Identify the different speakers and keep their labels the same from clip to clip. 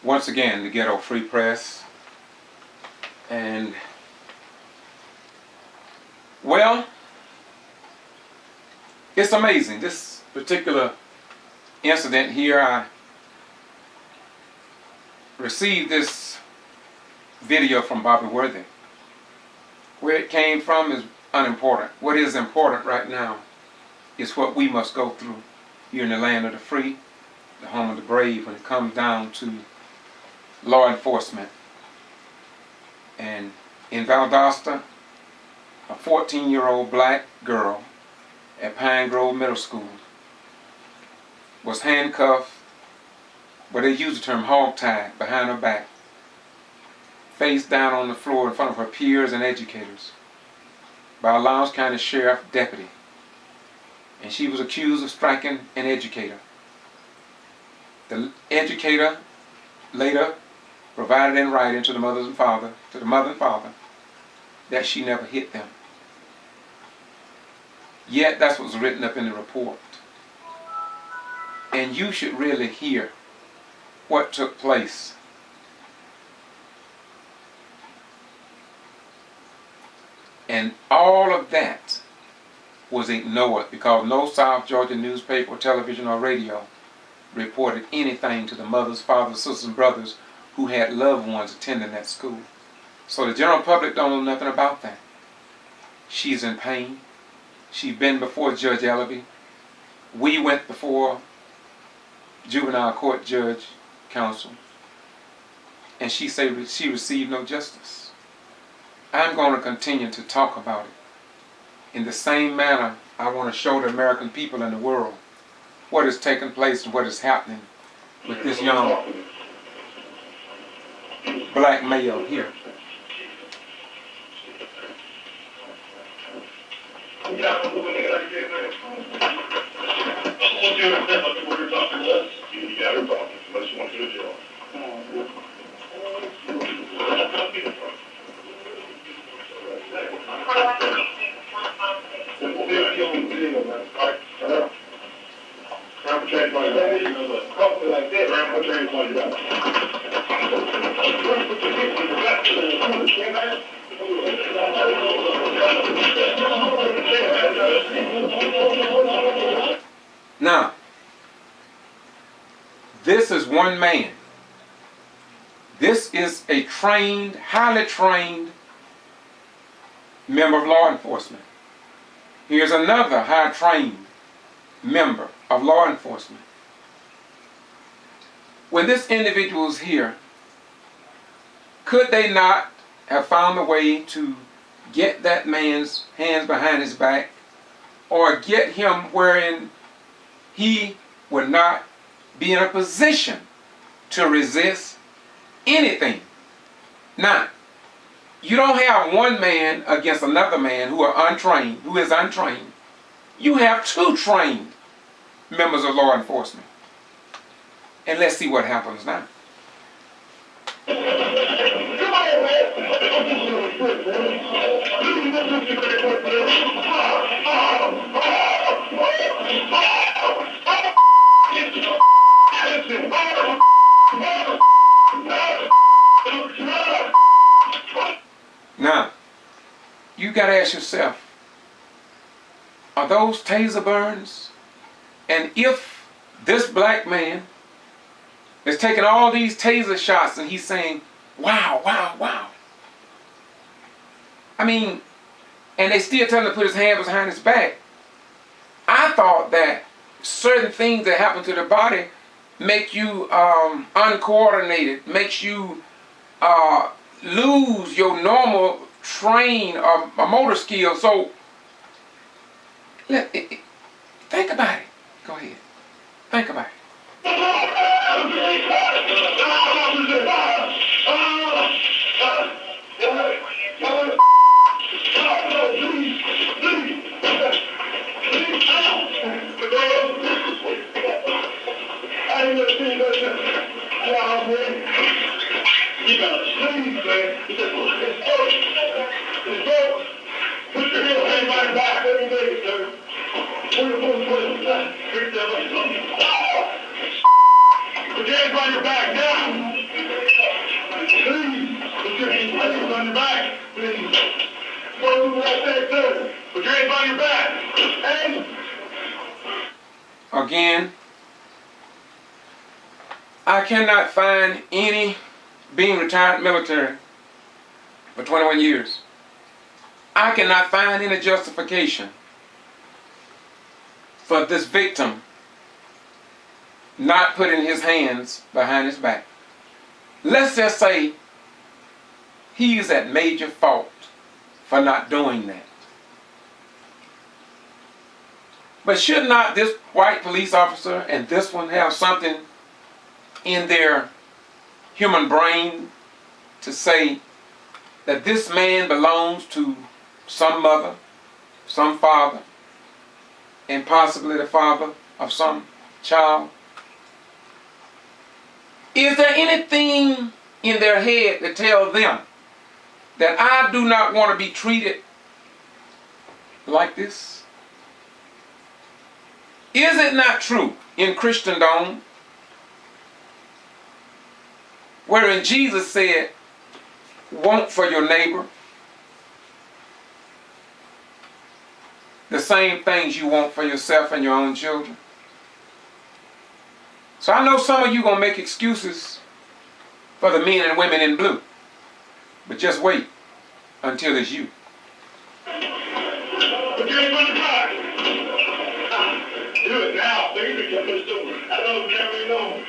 Speaker 1: once again, the Ghetto Free Press. And, well, it's amazing. This particular incident here, I received this video from Bobby Worthy. Where it came from is unimportant. What is important right now is what we must go through here in the land of the free, the home of the brave, when it comes down to law enforcement. And in Valdosta, a 14-year-old black girl at Pine Grove Middle School was handcuffed, but they use the term hog-tied, behind her back, face down on the floor in front of her peers and educators by a Lowndes County Sheriff deputy. And she was accused of striking an educator. The educator later provided in writing to the mother and father, that she never hit them. Yet that's what was written up in the report. And you should really hear what took place. And all of that was ignored because no South Georgia newspaper, television, or radio reported anything to the mothers, fathers, sisters, and brothers who had loved ones attending that school. So the general public don't know nothing about that. She's in pain. She's been before Judge Ellaby. We went before Juvenile Court Judge Counsel. And she said she received no justice. I'm going to continue to talk about it. In the same manner, I want to show the American people and the world what is taking place and what is happening with this young black male here. Now, this is one man. This is a trained, highly trained member of law enforcement. Here's another high trained member of law enforcement. When this individual is here, could they not have found a way to get that man's hands behind his back, or get him wherein he would not be in a position to resist anything? Now, you don't have one man against another man who is untrained. You have two trained members of law enforcement. And let's see what happens now. Now, you got to ask yourself, are those taser burns? And if this black man is taking all these taser shots and he's saying, wow, wow, wow. I mean, and they still tell him to put his hands behind his back. I thought that certain things that happen to the body make you uncoordinated, makes you lose your normal train or motor skill. So, think about it. Go ahead. Think about it.
Speaker 2: Put your hands on your back now.
Speaker 1: Again, I cannot find any, being retired military for 21 years, I cannot find any justification for this victim not putting his hands behind his back. Let's just say he is at major fault for not doing that. But should not this white police officer and this one have something in their human brain to say that this man belongs to some mother, some father, and possibly the father of some child? Is there anything in their head that tells them that I do not want to be treated like this? Is it not true in Christendom, wherein Jesus said, want for your neighbor the same things you want for yourself and your own children? So I know some of you going to make excuses for the men and women in blue. But just wait until it's you.
Speaker 2: Do it now, baby. I don't carry no.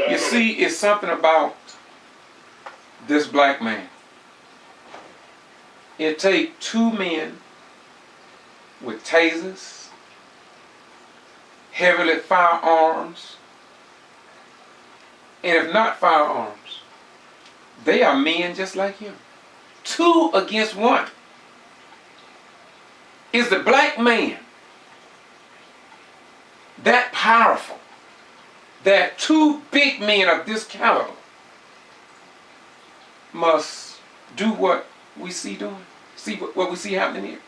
Speaker 1: You see, it's something about this black man. It takes two men with tasers, heavily firearms, and if not firearms, they are men just like him. 2 against 1. Is the black man that powerful that 2 big men of this caliber must do what we see doing? See what we see happening here?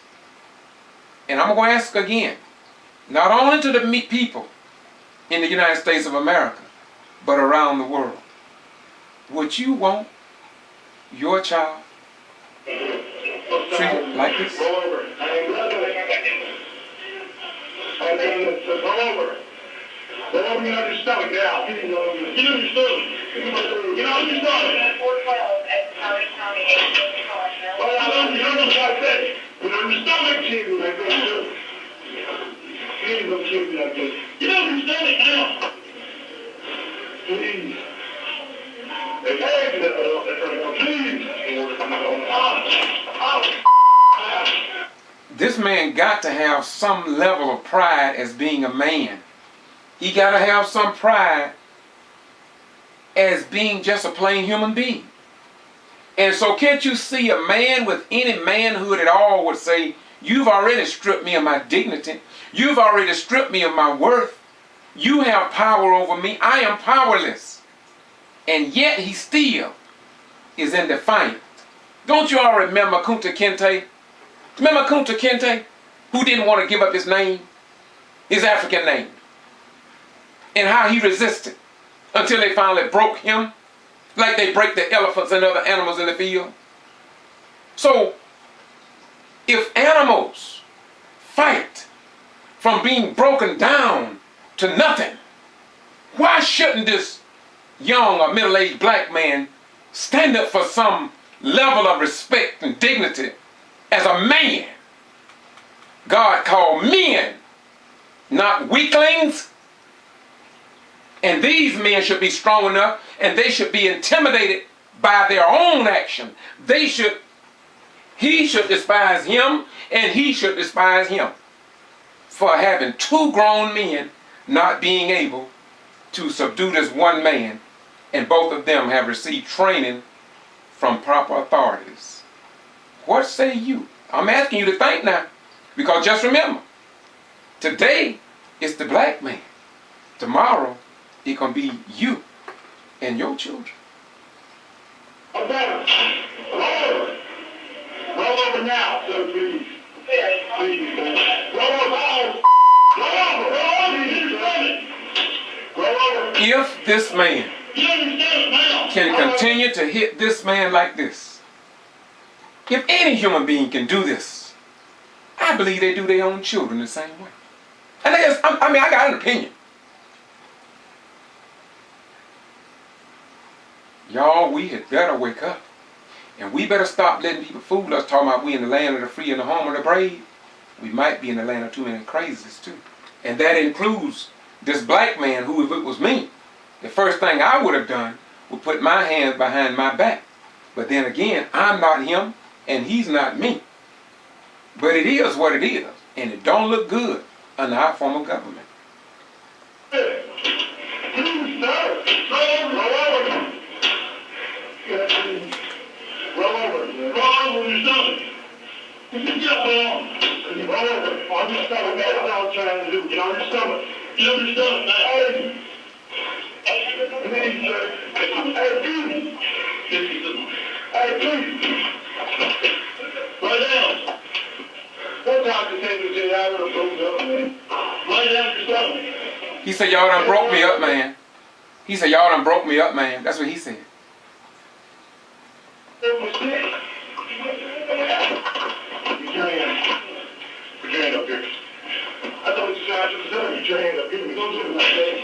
Speaker 1: And I'm going to ask again, not only to the people in the United States of America, but around the world. Would you want your child treated like this?
Speaker 2: Roll over. Roll over. Roll over, get on your stomach now. Get on your stomach. Get on your stomach. 412 at Curry County. You don't know what I said. Get on your stomach, Jesus. Like this. Please don't kill me like this. Get on your stomach now. Please.
Speaker 1: This man got to have some level of pride as being a man. He got to have some pride as being just a plain human being. And so can't you see a man with any manhood at all would say, you've already stripped me of my dignity. You've already stripped me of my worth. You have power over me. I am powerless. And yet he still is in defiance. Don't you all remember Kunta Kinte? Remember Kunta Kinte, who didn't want to give up his name, his African name, and how he resisted until they finally broke him, like they break the elephants and other animals in the field? So, if animals fight from being broken down to nothing, why shouldn't this young or middle-aged black man stand up for some level of respect and dignity as a man? God called men, not weaklings. And these men should be strong enough, and they should be intimidated by their own action. He should despise him, and he should despise him for having 2 grown men not being able to subdue this one man, and both of them have received training from proper authorities. What say you? I'm asking you to think now, because just remember, today it's the black man. Tomorrow it can be you and your children.
Speaker 2: Roll over. Roll over now, so please. Please. Roll over.
Speaker 1: If this man can continue to hit this man like this, If any human being can do this, I believe they do their own children the same way. And I got an opinion. Y'all, we had better wake up. And we better stop letting people fool us talking about we in the land of the free and the home of the brave. We might be in the land of too many crazies too. And that includes this black man who, if it was me, the first thing I would have done would put my hands behind my back. But then again, I'm not him and he's not me. But it is what it is. And it don't look good under our form of government.
Speaker 2: Roll over your stomach. Roll over. On your stomach, man. That's all I'm trying to do. Get on your stomach. Get on your stomach, man. Please, sir. Hey, please. Hey, please. Lie down. What doctor said you said I would have broke up? Lie down your stomach.
Speaker 1: He said, y'all done broke me up, man. He said, y'all done broke me up, man. That's what he said.
Speaker 2: Put your hand up here. I thought you tried to tell you, put your hand up here. Don't do it like that.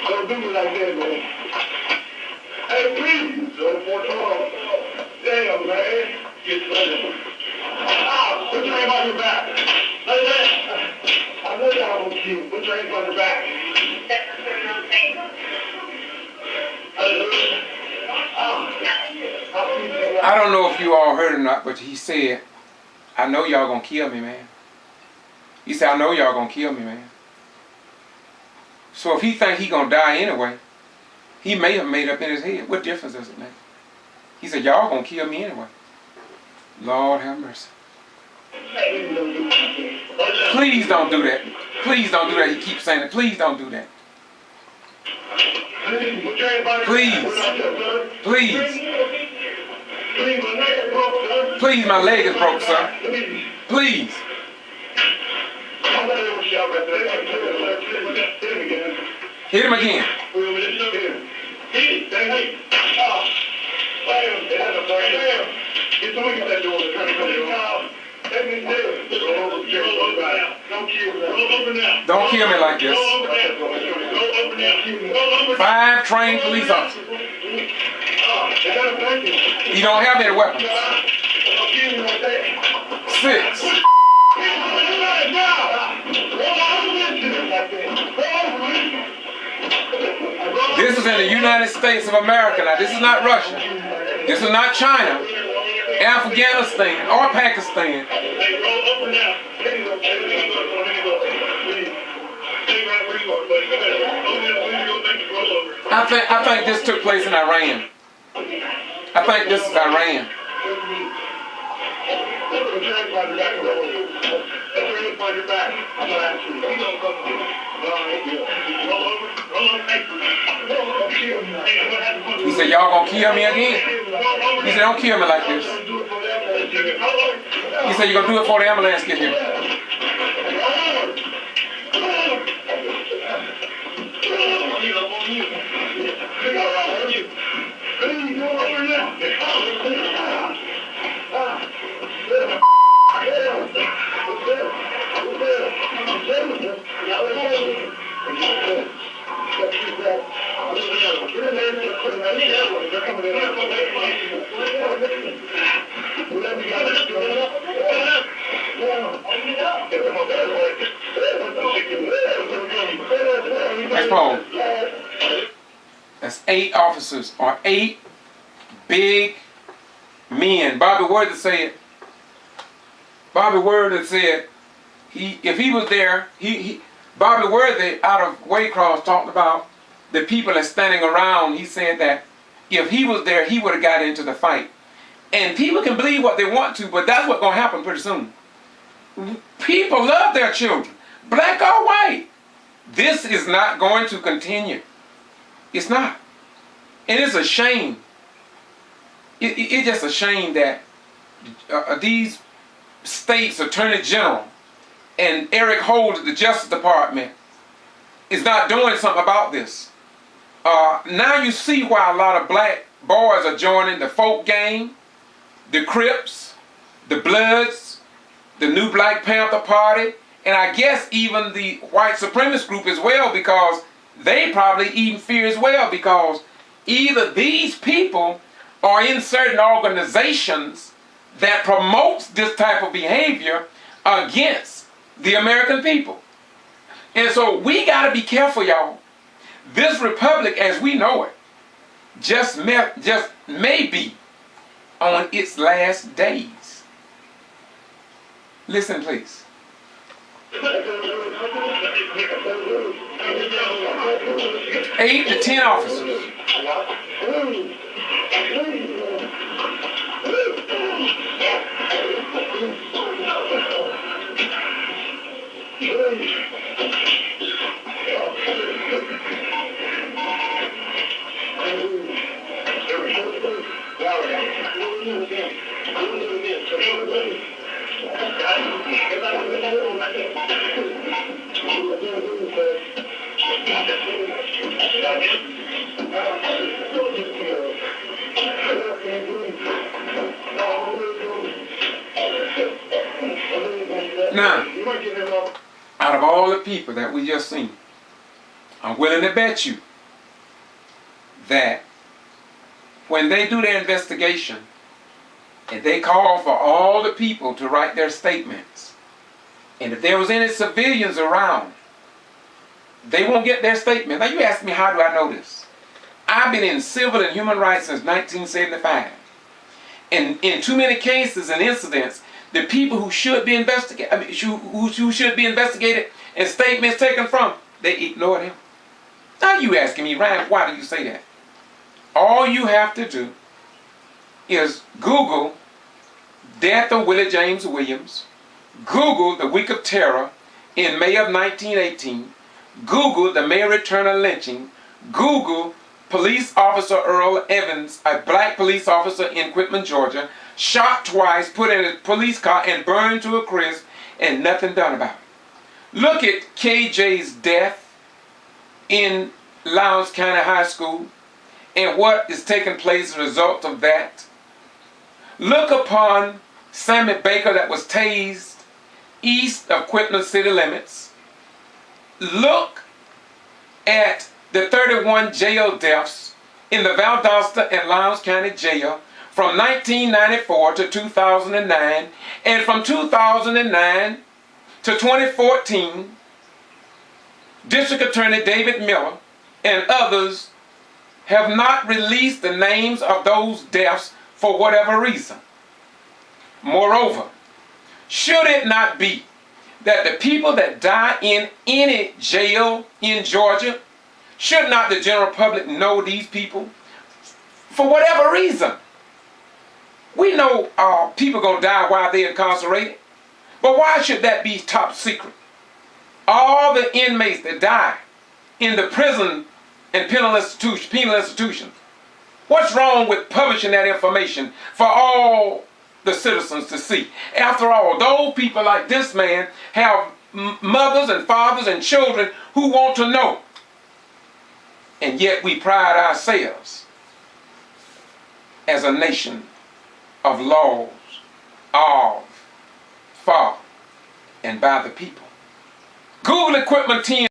Speaker 2: Don't do it like that, man. Hey, please. 412. Damn, man. Get ready. Ah, put your hand on your back. Like that. I know y'all gonna kill. Put your hands on your back.
Speaker 1: I don't know if you all heard or not, but he said, I know y'all gonna kill me, man. He said, I know y'all gonna kill me, man. So if he think he gonna die anyway, he may have made up in his head. What difference does it make? He said, y'all gonna kill me anyway. Lord have mercy. Please don't do that. Please don't do that. He keeps saying it. Please don't do that. Please. Please. Please, my leg is broke, sir. Please. Hit him again. Don't kill me like this. 5 trained police officers. You don't have any weapons. 6. This is in the United States of America. Now, this is not Russia. This is not China, Afghanistan, or Pakistan. I think this took place in Iran. I think this is Iran. He said, y'all gonna kill me again? He said, don't kill me like this. He said, you're gonna do it before the ambulance get here. Next poem. That's 8 officers or 8 big men. Bobby Worthy said. Bobby Worthy said if he was there, Bobby Worthy out of Waycross talked about the people that's standing around. He said that if he was there, he would have got into the fight. And people can believe what they want to, but that's what's going to happen pretty soon. People love their children, black or white. This is not going to continue. It's not. And it's a shame. It's just a shame that these states' attorney general and Eric Holder at the Justice Department is not doing something about this. Now you see why a lot of black boys are joining the folk gang, the Crips, the Bloods, the new Black Panther Party, and I guess even the white supremacist group as well, because they probably even fear as well, because either these people are in certain organizations that promotes this type of behavior against the American people. And so we got to be careful, y'all. This republic as we know it just may be on its last days. Listen, please. 8 to 10 officers. Now, out of all the people that we just seen, I'm willing to bet you that when they do their investigation and they call for all the people to write their statements, and if there was any civilians around, they won't get their statement. Now you ask me, how do I know this? I've been in civil and human rights since 1975. And in too many cases and incidents, the people who should be investigated, who should be investigated and statements taken from, they ignored him. Now you asking me, Ryan, why do you say that? All you have to do is Google death of Willie James Williams, Google the Week of Terror in May of 1918, Google the Mary Turner lynching, Google police officer Earl Evans, a black police officer in Quitman, Georgia, shot twice, put in a police car and burned to a crisp, and nothing done about it. Look at KJ's death in Lowndes County High School and what is taking place as a result of that. Look upon Sammy Baker that was tased east of Quitman city limits. Look at the 31 jail deaths in the Valdosta and Lowndes County Jail from 1994 to 2009, and from 2009 to 2014, District Attorney David Miller and others have not released the names of those deaths for whatever reason. Moreover, should it not be that the people that die in any jail in Georgia, should not the general public know these people for whatever reason? We know people going to die while they're incarcerated, but why should that be top secret? All the inmates that die in the prison and penal institutions, what's wrong with publishing that information for all the citizens to see? After all, those people like this man have mothers and fathers and children who want to know. And yet we pride ourselves as a nation of laws, of, for, and by the people. Google Equipment 10